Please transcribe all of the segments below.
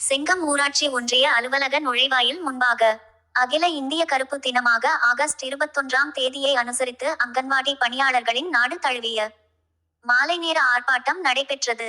செங்கம் ஊராட்சி ஒன்றிய அலுவலக நுழைவாயில் முன்பாக அகில இந்திய கருப்பு தினமாக ஆகஸ்ட் 21ஆம் தேதியை அனுசரித்து அங்கன்வாடி பணியாளர்களின் நாடு தழுவிய மாலை நேர ஆர்ப்பாட்டம் நடைபெற்றது.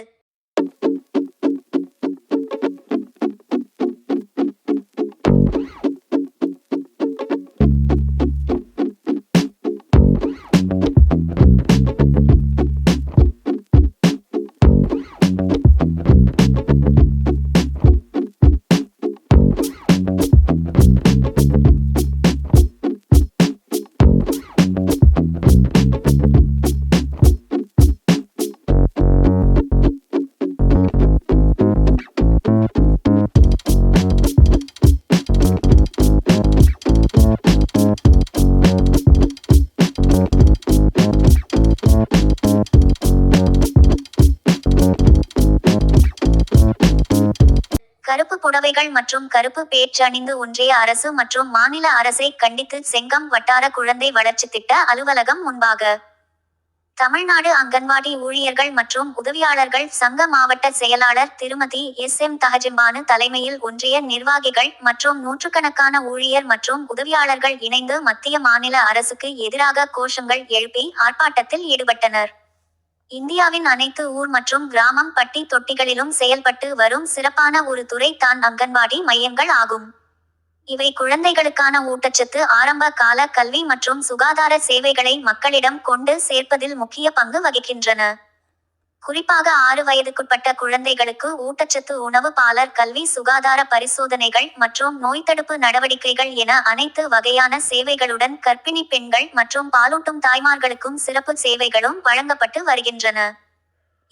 கருப்பு புடவைகள் மற்றும் கருப்பு பேட்ஜ் அணிந்து ஒன்றிய அரசு மற்றும் மாநில அரசை கண்டித்து செங்கம் வட்டார குழந்தை வளர்ச்சி திட்ட அலுவலகம் முன்பாக தமிழ்நாடு அங்கன்வாடி ஊழியர்கள் மற்றும் உதவியாளர்கள் சங்க மாவட்ட செயலாளர் திருமதி SM தஹஜிம்பானு தலைமையில் ஒன்றிய நிர்வாகிகள் மற்றும் நூற்றுக்கணக்கான ஊழியர் மற்றும் உதவியாளர்கள் இணைந்து மத்திய மாநில அரசுக்கு எதிராக கோஷங்கள் எழுப்பி ஆர்ப்பாட்டத்தில் ஈடுபட்டனர். இந்தியாவின் அனைத்து ஊர் மற்றும் கிராமம் பட்டி தொட்டிகளிலும் செயல்பட்டு வரும் சிறப்பான ஒரு துறை தான் அங்கன்வாடி மையங்கள் ஆகும். இவை குழந்தைகளுக்கான ஊட்டச்சத்து, ஆரம்ப கால கல்வி மற்றும் சுகாதார சேவைகளை மக்களிடம் கொண்டு சேர்ப்பதில் முக்கிய பங்கு வகிக்கின்றன. குறிப்பாக 6 வயதுக்குட்பட்ட குழந்தைகளுக்கு ஊட்டச்சத்து உணவு, பாலர், கல்வி, சுகாதார பரிசோதனைகள் மற்றும் நோய் தடுப்பு நடவடிக்கைகள் என அனைத்து வகையான சேவைகளுடன் கர்ப்பிணி பெண்கள் மற்றும் பாலூட்டும் தாய்மார்களுக்கும் சிறப்பு சேவைகளும் வழங்கப்பட்டு வருகின்றன.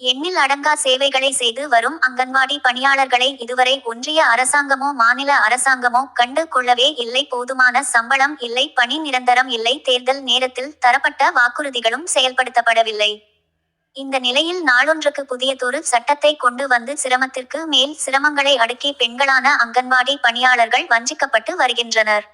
எண்ணில் அடங்கா சேவைகளை செய்து வரும் அங்கன்வாடி பணியாளர்களை இதுவரை ஒன்றிய அரசாங்கமோ மாநில அரசாங்கமோ கண்டு கொள்ளவே இல்லை. போதுமான சம்பளம் இல்லை, பணி நிரந்தரம் இல்லை, தேர்தல் நேரத்தில் தரப்பட்ட வாக்குறுதிகளும் செயல்படுத்தப்படவில்லை. இந்த நிலையில் நாளொன்றுக்கு புதியதொரு சட்டத்தை கொண்டு வந்து சிரமத்திற்கு மேல் சிரமங்களை அடுக்கி பெண்களான அங்கன்வாடி பணியாளர்கள் வஞ்சிக்கப்பட்டு வருகின்றனர்.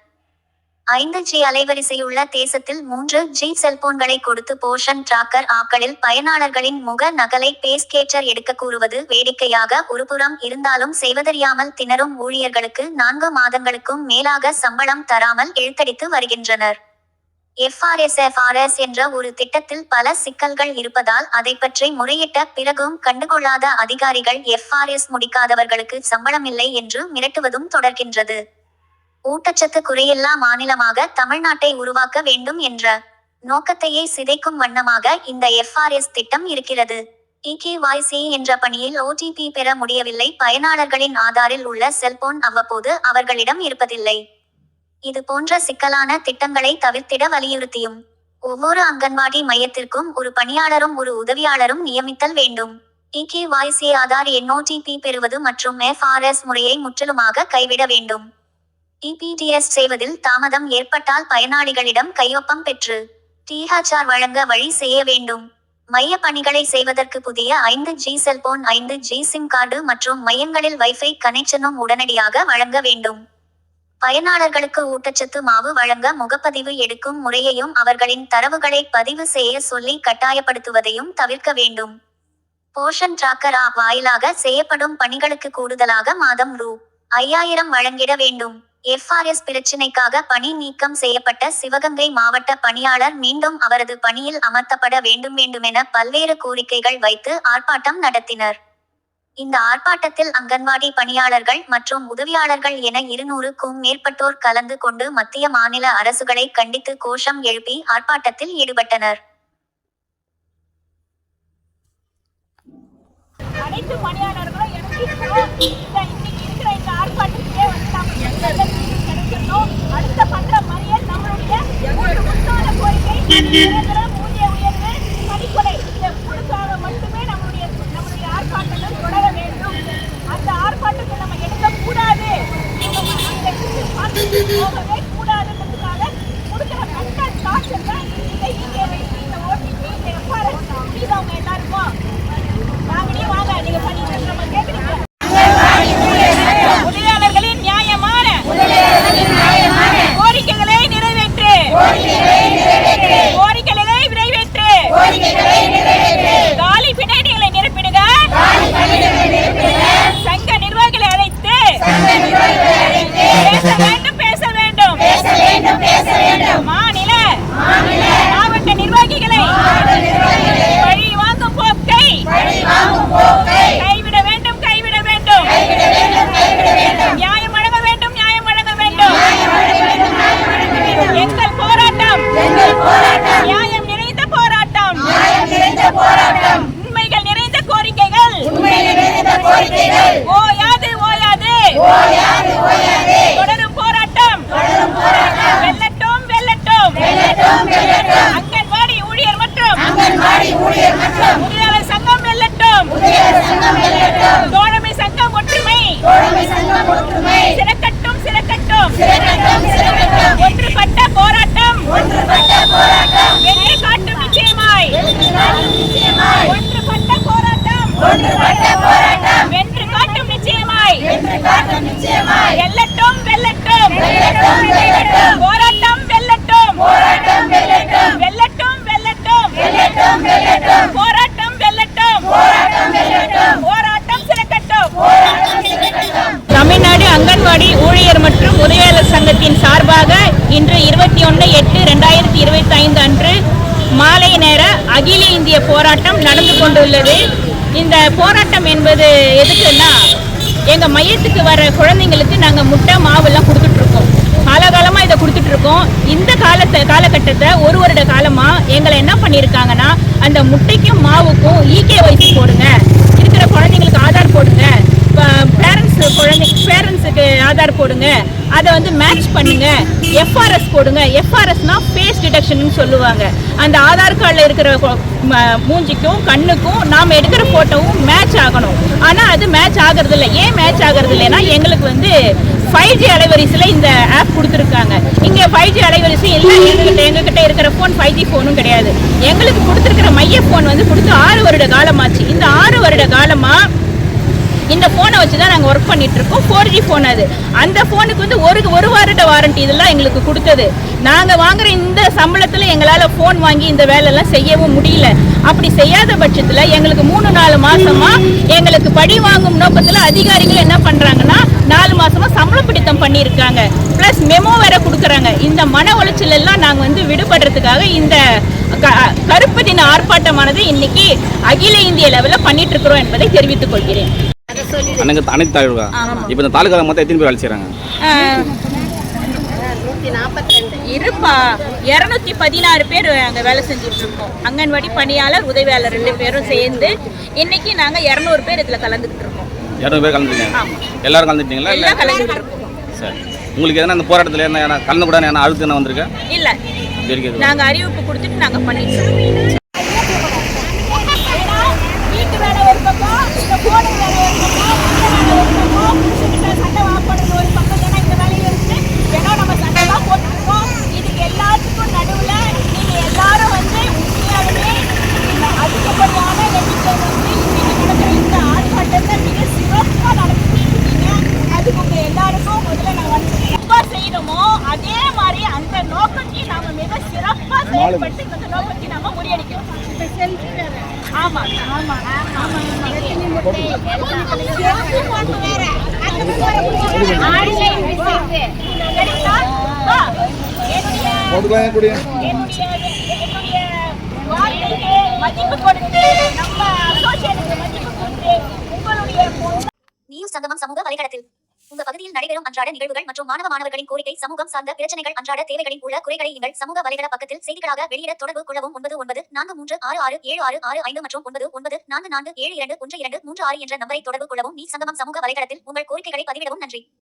5G அலைவரிசையுள்ள தேசத்தில் 3G செல்போன்களை கொடுத்து போஷன் டிராக்கர் ஆக்களில் பயனாளர்களின் முக நகலை பேஸ்கேச்சர் எடுக்க கூறுவது வேடிக்கையாக ஒருபுறம் இருந்தாலும் செய்வதறியாமல் திணறும் ஊழியர்களுக்கு 4 மாதங்களுக்கும் மேலாக சம்பளம் தராமல் இழுத்தடித்து வருகின்றனர். FRS என்ற ஒரு திட்டத்தில் பல சிக்கல்கள் இருப்பதால் அதை பற்றி முறையிட்ட பிறகும் கண்டுகொள்ளாத அதிகாரிகள் FRS முடிக்காதவர்களுக்கு சம்பளமில்லை என்று மிரட்டுவதும் தொடர்கின்றது. ஊட்டச்சத்து குறையில்லா மாநிலமாக தமிழ்நாட்டை உருவாக்க வேண்டும் என்ற நோக்கத்தையே சிதைக்கும் வண்ணமாக இந்த FRS திட்டம் இருக்கிறது. EKYC என்ற பணியில் OTP பெற முடியவில்லை. பயனாளர்களின் ஆதாரில் உள்ள செல்போன் அவ்வப்போது அவர்களிடம் இருப்பதில்லை. இது போன்ற சிக்கலான திட்டங்களை தவிர்த்திட வலியுறுத்தியும் ஒவ்வொரு அங்கன்வாடி மையத்திற்கும் ஒரு பணியாளரும் ஒரு உதவியாளரும் நியமித்தல் வேண்டும். EKYC ஆதார் எண், OTP பெறுவது மற்றும் FRS முறையை முற்றிலுமாக கைவிட வேண்டும். EPDS செய்வதில் தாமதம் ஏற்பட்டால் பயனாளிகளிடம் கையொப்பம் பெற்று THR வழங்க வழி செய்ய வேண்டும். மைய பணிகளை செய்வதற்கு புதிய 5G cellphone, 5G sim card மற்றும் மையங்களில் வைஃபை கனெக்ஷனும் உடனடியாக வழங்க வேண்டும். பயனாளர்களுக்கு ஊட்டச்சத்து மாவு வழங்க முகப்பதிவு எடுக்கும் முறையையும் அவர்களின் தரவுகளை பதிவு செய்ய சொல்லி கட்டாயப்படுத்துவதையும் தவிர்க்க வேண்டும். போஷன் டிராக்கர் ஆப் வாயிலாக செய்யப்படும் பணிகளுக்கு கூடுதலாக மாதம் ரூ.5000 வழங்கிட வேண்டும். FRS பிரச்சினைக்காக பணி நீக்கம் செய்யப்பட்ட சிவகங்கை மாவட்ட பணியாளர் மீண்டும் அவரது பணியில் அமர்த்தப்பட வேண்டுமென பல்வேறு கோரிக்கைகள் வைத்து ஆர்ப்பாட்டம் நடத்தினர். இந்த ஆர்ப்பாட்டத்தில் அங்கன்வாடி பணியாளர்கள் மற்றும் உதவியாளர்கள் என 200க்கும் மேற்பட்டோர் கலந்து கொண்டு மத்திய மாநில அரசுகளை கண்டித்து கோஷம் எழுப்பி ஆர்ப்பாட்டத்தில் ஈடுபட்டனர். அனைத்து பணியாளர்களும் இந்த ஆர்ப்பாட்டத்திலே அடுத்த பண்ற மறியல் நம்மளுடைய முக்கியமான கோரிக்கை ஊதிய உயர்வு, பணிக்கொலை கொடுக்காக மட்டுமே நம்முடைய ஆர்ப்பாட்டங்கள் தொடர வேண்டும். அந்த ஆர்ப்பாட்டத்தில் நம்ம எடுக்கக்கூடாது, போகவே கூடாதுன்றதுக்காக கொடுக்கிற மென்டல் டார்ச்சர் தான் இந்த OTP, இந்த FRS புரியுதவங்க எல்லாருக்கும் வாங்க நீங்க பண்ணி நம்ம கேட்குறீங்க. உதவியாளர்களின் நியாயமான கோரிக்கைகளை நிறைவேற்று, கோரிக்கைகளை ஓயாது தொடரும் போராட்டம் வெல்லட்டும் அங்கன்வாடி ஊழியர் மற்றும் உதவியாளர் சங்கம் வெல்லட்டும் தோழமை சங்கம் ஒற்றுமை சிறக்கட்டும் ஒன்றுபட்ட போராட்டம் வெற்றி காட்டும் நிச்சயமாய் ஒன்றுபட்ட போராட்டம் வென்று காட்டும் நிச்சயமாய் வெல்லட்டும் போராட்டம் வெல்லட்டும் போராட்டம் வெல்லட்டும் போராட்டம் சிறக்கட்டும். தமிழ்நாடு அங்கன்வாடி ஊழியர் மற்றும் உதவியாளர் சங்கத்தின் சார்பாக இன்று 21/8/2025 அன்று மாலை நேர அகில இந்திய போராட்டம் நடந்து கொண்டுள்ளது. இந்த போராட்டம் என்பது எதுக்குன்னா, எங்க மையத்துக்கு வர குழந்தைங்களுக்கு நாங்க முட்டை மாவெல்லாம் கொடுத்துட்டு இருக்கோம். காலகாலமா இதை கொடுத்துட்டு இருக்கோம். இந்த காலகட்டத்தை ஒரு வருட காலமா எங்களை என்ன பண்ணியிருக்காங்கன்னா, அந்த முட்டைக்கும் மாவுக்கும் EKYC போடுங்க, இருக்கிற குழந்தைங்களுக்கு ஆதார் போடுங்க, பேரண்ட்ஸுக்கு ஆதார் போடுங்க, அதை வந்து மேட்ச் பண்ணுங்க, FRS போடுங்க. FRSனா ஃபேஸ் டிடெக்ஷன் சொல்லுவாங்க. அந்த ஆதார் கார்டில் இருக்கிற மூஞ்சிக்கும் கண்ணுக்கும் நாம் எடுக்கிற போட்டோவும் மேட்ச் ஆகணும். ஆனால் அது மேட்ச் ஆகிறது இல்லை. ஏன் மேட்ச் ஆகிறது இல்லைன்னா, எங்களுக்கு வந்து 5G அலைவரிசையில் இந்த ஆப் கொடுத்துருக்காங்க. இங்கே 5G அலைவரிசை இல்லை. எங்ககிட்ட இருக்கிற ஃபோன் 5G ஃபோனும் கிடையாது. எங்களுக்கு கொடுத்துருக்கிற மைய ஃபோன் வந்து கொடுத்து 6 வருட காலமாச்சு. இந்த 6 வருட காலமாக இந்த ஃபோனை வச்சு தான் நாங்கள் ஒர்க் பண்ணிட்டு இருக்கோம். 4G ஃபோன் அது. அந்த ஃபோனுக்கு வந்து ஒரு வருட வாரண்டி இதெல்லாம் எங்களுக்கு கொடுத்தது. நாங்கள் வாங்குற இந்த சம்பளத்தில் எங்களால் ஃபோன் வாங்கி இந்த வேலையெல்லாம் செய்யவும் முடியல. அப்படி செய்யாத பட்சத்தில் எங்களுக்கு 3-4 மாசமா எங்களுக்கு படி வாங்கும் நோக்கத்தில் அதிகாரிகள் என்ன பண்ணுறாங்கன்னா, 4 மாசமா சம்பள பிடித்தம் பண்ணியிருக்காங்க. ப்ளஸ் மெமோ வேற கொடுக்குறாங்க. இந்த மன உளைச்சல் எல்லாம் நாங்கள் வந்து விடுபடுறதுக்காக இந்த கருப்பு தின ஆர்ப்பாட்டமானது இன்னைக்கு அகில இந்திய லெவலில் பண்ணிட்டு இருக்கிறோம் என்பதை தெரிவித்துக் கொள்கிறேன். அனைத்து தாலுகா இப்போ இந்த தாலுகாவில் மொத்தம் எத்தனை பேர் வேலை செய்கிறாங்க? 216 பேர் அங்கே வேலை செஞ்சுட்டு இருக்கோம். அங்கன்வாடி பணியாளர், உதவியாளர் 2 பேரும் சேர்ந்து இன்னைக்கு நாங்கள் 200 பேர் இதில் கலந்துக்கிட்டு இருக்கோம். 200 பேர் கலந்துருக்கீங்க? எல்லாரும் கலந்துட்டீங்களா? எல்லாம் கலந்துக்கிட்டு இருக்கோம். சரி, உங்களுக்கு எதனா இந்த போராட்டத்தில் என்ன கலந்து கூட என்ன அழுத்து என்ன வந்திருக்கேன்? இல்லை, நாங்கள் அறிவிப்பு கொடுத்துட்டு நாங்கள் பண்ணிட்டு இருக்கோம். எல்லாத்துக்கும் நடுவுல நீங்க எல்லாரும் வந்து உண்மையாகவே அதிகப்படியான எண்ணிக்கை வந்து இன்னைக்கு நடக்கிற இந்த ஆர்ப்பாட்டத்தை மிக சிறப்பாக நடத்திருக்கீங்க. அதுக்கு உங்க எல்லாருக்கும் முதல்ல நான் வந்து சிறப்பாக செய்யணுமோ அதே மாதிரி அந்த நோக்கத்தை நாம மிக சிறப்பாக செயல்பட்டு இந்த நோக்கத்தை நாம முறியடிக்கிறோம். ஆமா ஆமா ஆமா என்னுடைய வார்த்தைக்கு மதிப்பு கொடுத்து நம்ம அசோசியேஷனுக்கு மதிப்பு கொடுத்து உங்களுடைய நியூஸ் சங்கமம் சமூக வலைதளத்தில் உங்க பகுதியில் நடைபெறும் அன்றாட நிகழ்வுகள் மற்றும் மாணவர்களின் கோரிக்கை, சமூகம் சார்ந்த பிரச்சனைகள், அன்றாட தேவைகளில் உள்ள குறைகளை எங்கள் சமூக வலைதள பக்கத்தில் செய்திகளாக வெளியிட தொடர்பு கொள்ளவும். 9943667665 மற்றும் 9944721236 என்ற நம்பரை தொடர்பு கொள்ளவும். நியூஸ் சங்கமம் சமூக வலைதளத்தில் உங்கள் கோரிக்கைகளை பதிவிடவும். நன்றி.